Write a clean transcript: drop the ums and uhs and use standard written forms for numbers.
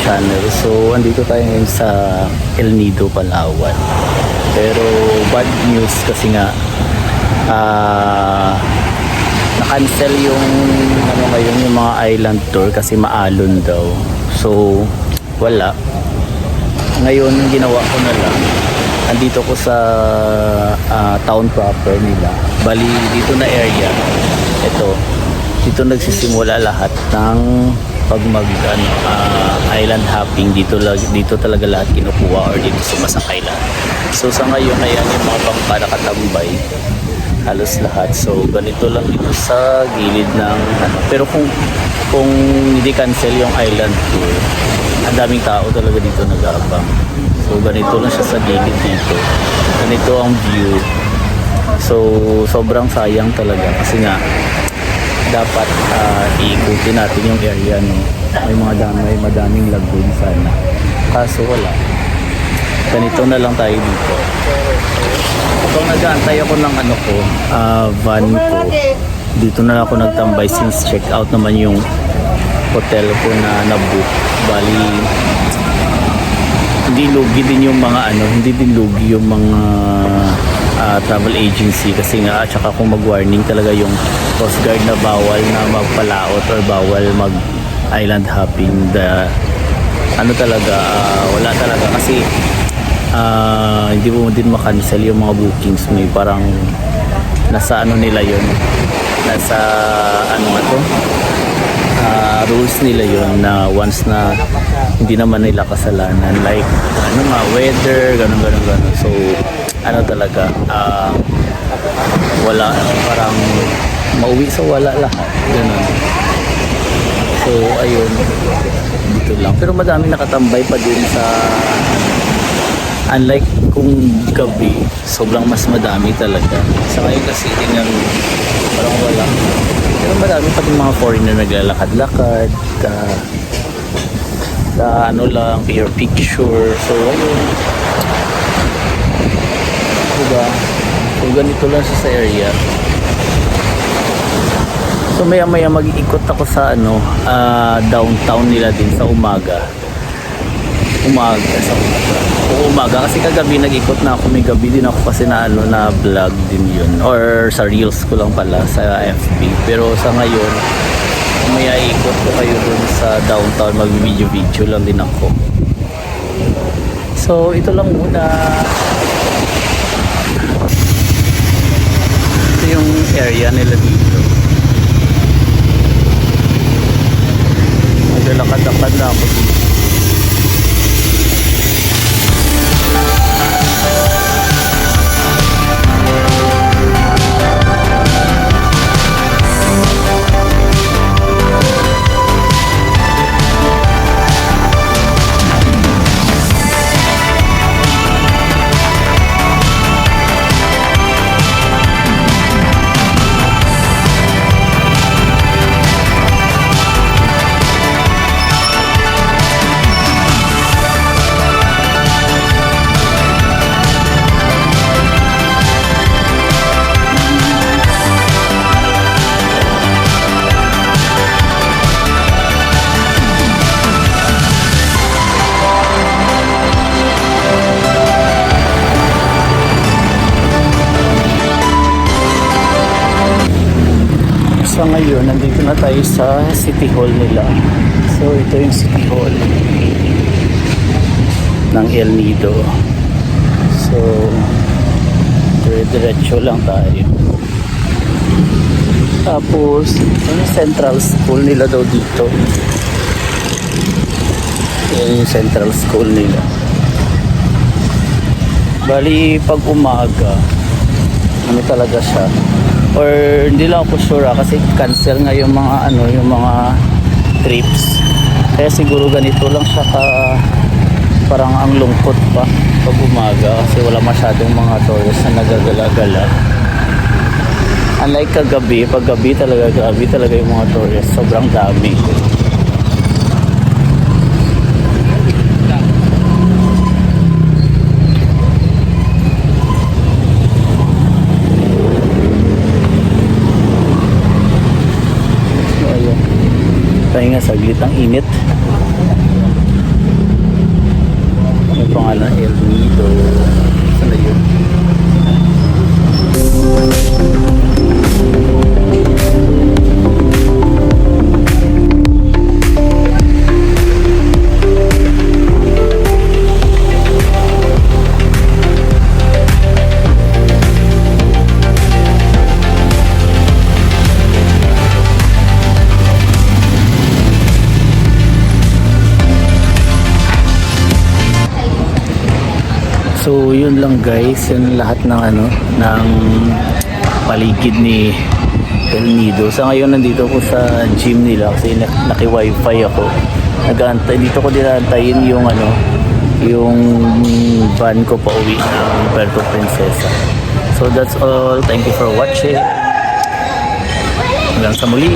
channel. So andito tayo ngayon sa El Nido, Palawan. Pero bad news kasi nga na-cancel yung ngayon yung mga island tour kasi maalon daw. So wala. Ngayon ginawa ko na lang, andito ko sa town proper nila. Bali dito na area. Ito, dito nagsisimula lahat ng pag mag island hopping. Dito talaga lahat kinukuha or dito sumasakay lahat. So sa ngayon ayan yung mga bangka nakatambay halos lahat. So ganito lang dito sa gilid ng pero kung hindi cancel yung island tour, ang daming tao talaga dito nag-aabang. So ganito lang siya sa gilid dito. Ganito ang view. So sobrang sayang talaga kasi nga dapat iikutin natin yung area, no? May madaming lagoon sana. Kaso wala. Ganito na lang tayo dito. Habang nag-aantay ako ng van ko, dito na ako nagtambay since check out naman yung hotel ko na na-book. Bali, hindi din lugi yung mga travel agency kasi nga at saka kung mag-warning talaga yung Coast Guard na bawal na magpalaot or bawal mag island hopping. Wala talaga kasi hindi mo din makancel yung mga bookings. May parang nasa nila yun, nasa rules nila yun na once na hindi naman nila kasalanan like weather, ganun. So talaga wala, parang mauwi sa wala lahat, ganun. So ayun, dito lang. Pero madami nakatambay pa din sa unlike kung gabi, sobrang mas madami talaga. Sa ngayon kasi tingnan parang wala. Pero marami pa din mga foreigner naglalakad-lakad lang, picture. So ayun, diba? So ganito lang siya sa area. So maya mag-iikot ako sa downtown nila din sa umaga kasi kagabi nag-ikot na ako. May gabi din ako kasi na vlog din yun or sa reels ko lang pala sa FB. Pero sa ngayon maya ikot ko kayo dun sa downtown, mag-video lang din ako. So ito lang muna. Ito yung area nila dito. Maglalakad-lakad na ako dito. So ngayon, nandito na tayo sa City Hall nila. So ito yung City Hall ng El Nido. So diretso lang tayo. Tapos yung Central School nila daw dito. Yung Central School nila. Bali pag umaga talaga siya. Or hindi lang ako sure kasi cancel nga yung mga yung mga trips. Kaya siguro ganito lang siya parang ang lungkot pa pag umaga kasi wala masyadong mga tourists na nagagala-gala. Unlike kagabi, pag gabi talaga yung mga tourists, sobrang dami. Pahinga saglit, ang init. pangalan, El Nido. Saan na yun? So yun lang guys, yun lahat ng ng paligid ni El Nido. Sa ngayon nandito ako sa gym nila kasi naki-wifi ako. Nag-aantay dito ko dinantayin yung yung van ko pa uwi ng Puerto Princesa. So that's all. Thank you for watching. Hanggang sa muli.